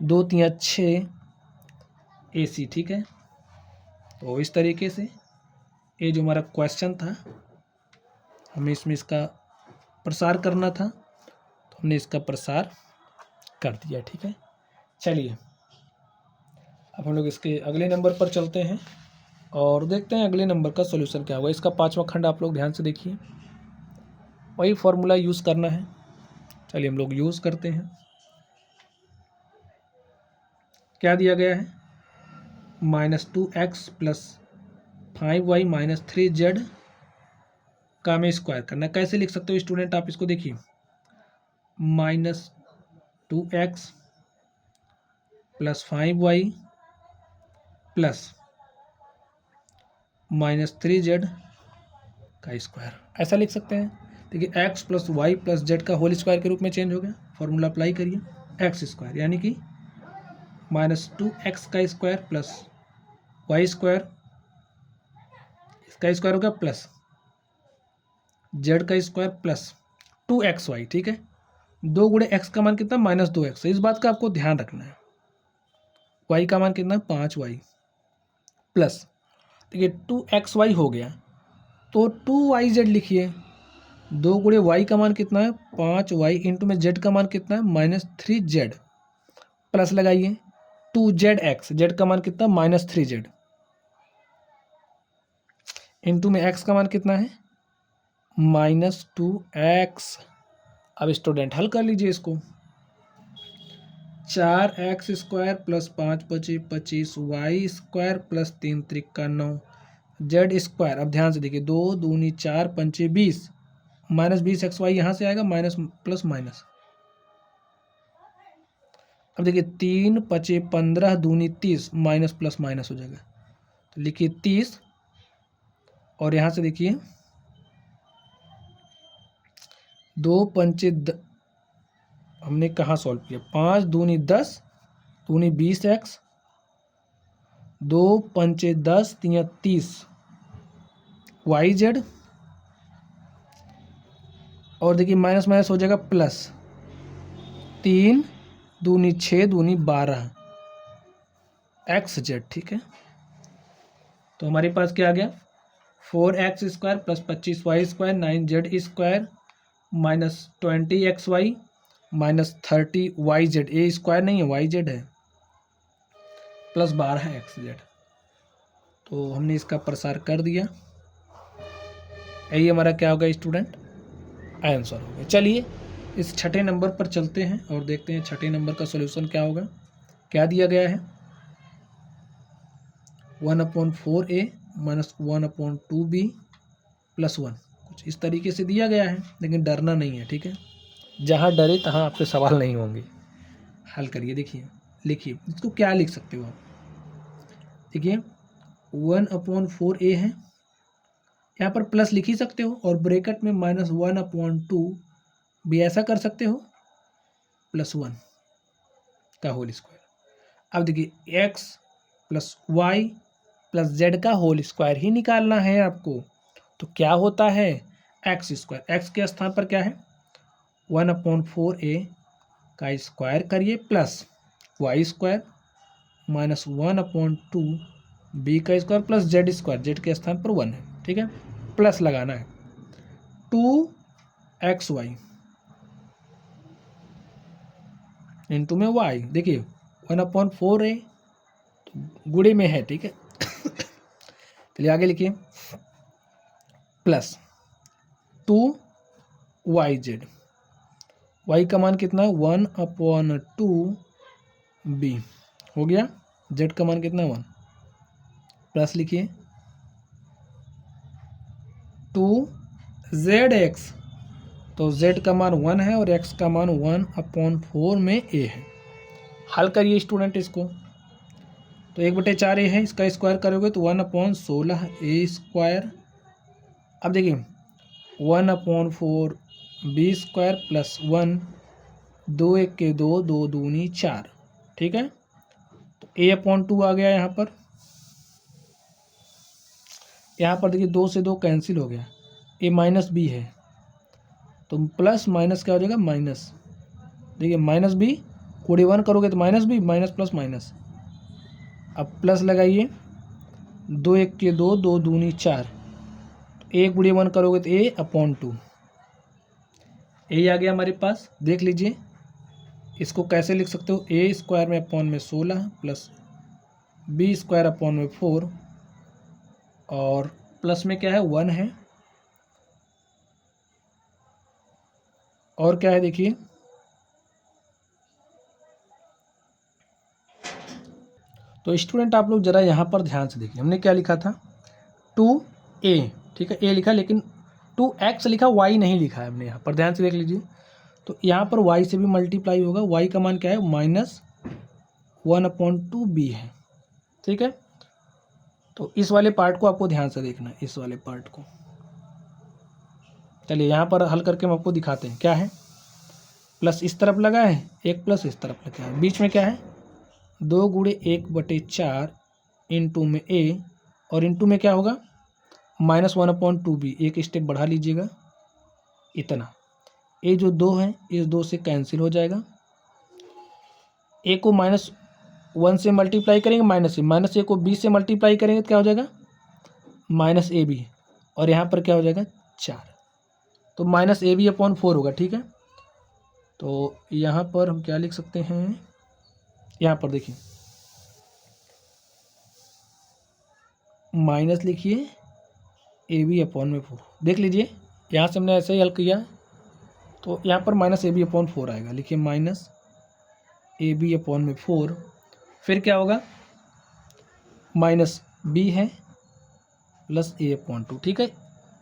2 3 6 ac, ठीक है। तो इस तरीके से ये जो हमारा क्वेश्चन था, हमें इसमें इसका प्रसार करना था, तो हमने इसका प्रसार कर दिया, ठीक है। चलिए अब हम लोग इसके अगले नंबर पर चलते हैं और देखते हैं अगले नंबर का सॉल्यूशन क्या होगा। इसका 5वां खंड आप लोग ध्यान से देखिए, वही फॉर्मूला यूज़ करना है। चलिए हम लोग यूज़ करते हैं। क्या दिया गया है, -2x प्लस 5y - 3z का हमें स्क्वायर करना है। कैसे लिख सकते हो स्टूडेंट, आप इसको देखिए, -2x plus 5y plus -3z का स्क्वायर, ऐसा लिख सकते हैं। देखिए x plus y plus z का होल स्क्वायर के रूप में चेंज हो गया। फॉर्मूला अप्लाई करिए, एक्स स्क्वायर, यानी कि -2x का स्क्वायर प्लस वाई स्क्वायर, इसका स्क्वायर हो गया प्लस जेड का स्क्वायर प्लस 2xy। ठीक है, 2 गुणे एक्स का मान कितना, -2x। इस बात का आपको ध्यान रखना है। y का मान कितना, 5y प्लस, देखिए 2xy हो गया तो 2yz लिखिए। 2 गुणे y का मान कितना है, 5y इंटू में z का मान कितना है, -3z प्लस लगाइए 2zx, z का मान कितना, -3z इंटू में x का मान कितना है, -2x। अब स्टूडेंट हल कर लीजिए इसको। 4x² plus 5×5 = 25, y² plus 3×3 = 9, Z square. अब ध्यान से देखिए, 2 दूनी 4 पंचे 20, -20xy यहाँ से आएगा, माइनस प्लस माइनस। अब देखिए 3 × 5 = 15, दूनी 30, माइनस प्लस माइनस हो जाएगा, तो लिखिए 30। और यहाँ से देखिए 2 पंचे हमने कहाँ सॉल्व किया, 5 दूनी 10, दूनी 20x, 2 पंचे 10, 3 30 yz, और देखिए माइनस माइनस हो जाएगा प्लस, 3 दूनी 6, दूनी 12 xz। ठीक है, तो हमारे पास क्या आ गया, 4x² plus 25y² 9z² -20xy -30yz, ए स्क्वायर नहीं है, yz है, प्लस 12xz। तो हमने इसका प्रसार कर दिया, यही हमारा क्या होगा स्टूडेंट, आंसर हो गया। चलिए इस छठे नंबर पर चलते हैं और देखते हैं छठे नंबर का सॉल्यूशन क्या होगा। क्या दिया गया है, 1/4a - 1/2b + 1, कुछ इस तरीके से दिया गया है, लेकिन डरना नहीं है। ठीक है, जहाँ डरे तहाँ आपसे सवाल नहीं होंगे। हल करिए, देखिए लिखिए, इसको क्या लिख सकते हो आप, देखिए 1/4a है, यहाँ पर प्लस लिख ही सकते हो, और ब्रैकेट में -1/2 भी ऐसा कर सकते हो, +1 का होल स्क्वायर। अब देखिए x + y + z का होल स्क्वायर ही निकालना है आपको, तो क्या होता है, x², x के स्थान पर क्या है, 1/4a का स्क्वायर करिए प्लस y² -1/2b का स्क्वायर प्लस z², z के स्थान पर 1 है। ठीक है, प्लस लगाना है 2xy इंटू में y, देखिए 1/4a तो गुणे में है। ठीक है, चलिए आगे लिखिए, प्लस 2yz, y का मान कितना है, 1/2b हो गया, z का मान कितना है, 1, प्लस लिखिए 2zx, तो z का मान 1 है और x का मान 1/4 में a है। हल करिए स्टूडेंट इसको, तो 1/4 है, इसका स्क्वायर करोगे तो 1/16a²। अब देखिए 1/4b² प्लस 1, 2 1 के 2, 2 दूनी 4। ठीक है, तो a/2 आ गया यहाँ पर। यहाँ पर देखिए 2 से 2 कैंसिल हो गया, a -b है, तो प्लस माइनस क्या हो जाएगा, माइनस। देखिए -b कोड़ी 1 करोगे तो -b, माइनस प्लस माइनस। अब प्लस लगाइए, 2 1 के 2, 2 दूनी 4, 1 गुणे 1 करोगे तो a/2, यही आ गया हमारे पास। देख लीजिए इसको कैसे लिख सकते हो, a² में अपॉन में 16 प्लस b² अपॉन में 4, और प्लस में क्या है, 1 है, और क्या है देखिए, तो स्टूडेंट आप लोग जरा यहाँ पर ध्यान से देखिए, हमने क्या लिखा था, 2a। ठीक है, a लिखा, लेकिन 2x लिखा, y नहीं लिखा है हमने। यहाँ पर ध्यान से देख लीजिए, तो यहाँ पर y से भी मल्टीप्लाई होगा, y का मान क्या है, -1/2b है। ठीक है, तो इस वाले पार्ट को आपको ध्यान से देखना है, इस वाले पार्ट को। चलिए यहाँ पर हल करके हम आपको दिखाते हैं क्या है, प्लस इस तरफ लगा है, एक प्लस इस तरफ लगा है, बीच में क्या है 2×1/4 इंटू में a और इंटू में क्या होगा -1/2b, एक स्टेप बढ़ा लीजिएगा इतना। a जो 2 है इस 2 से कैंसिल हो जाएगा, a को -1 से मल्टीप्लाई करेंगे -a को b से मल्टीप्लाई करेंगे तो क्या हो जाएगा -ab, और यहाँ पर क्या हो जाएगा 4, तो -ab/4 होगा। ठीक है, तो यहाँ पर हम क्या लिख सकते हैं, यहाँ पर देखिए माइनस लिखिए ab/4, देख लीजिए यहाँ से हमने ऐसे ही हल किया तो यहाँ पर -ab/4 आएगा। लिखिए -ab/4, फिर क्या होगा -b है प्लस a/2। ठीक है,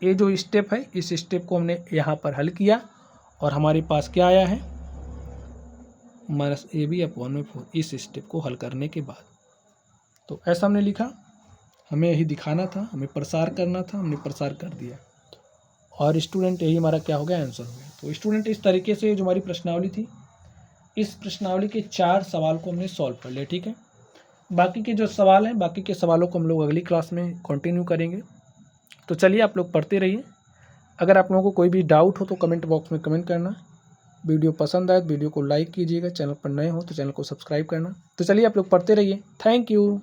ये जो स्टेप है इस स्टेप को हमने यहाँ पर हल किया और हमारे पास क्या आया है -ab/4 इस स्टेप को हल करने के बाद। तो ऐसा हमने लिखा, हमें यही दिखाना था, हमें प्रसार करना था, हमने प्रसार कर दिया और स्टूडेंट यही हमारा क्या हो गया आंसर हो गया। तो स्टूडेंट इस तरीके से जो हमारी प्रश्नावली थी, इस प्रश्नावली के 4 सवाल को हमने सॉल्व कर लिया। ठीक है, बाकी के जो सवाल हैं, बाकी के सवालों को हम लोग अगली क्लास में कंटिन्यू करेंगे। तो चलिए आप लोग पढ़ते रहिए। अगर आप लोगों को कोई भी डाउट हो तो कमेंट बॉक्स में कमेंट करना। वीडियो पसंद आए तो वीडियो को लाइक कीजिएगा, चैनल पर नए हो तो चैनल को सब्सक्राइब करना। तो चलिए आप लोग पढ़ते रहिए। Thank you.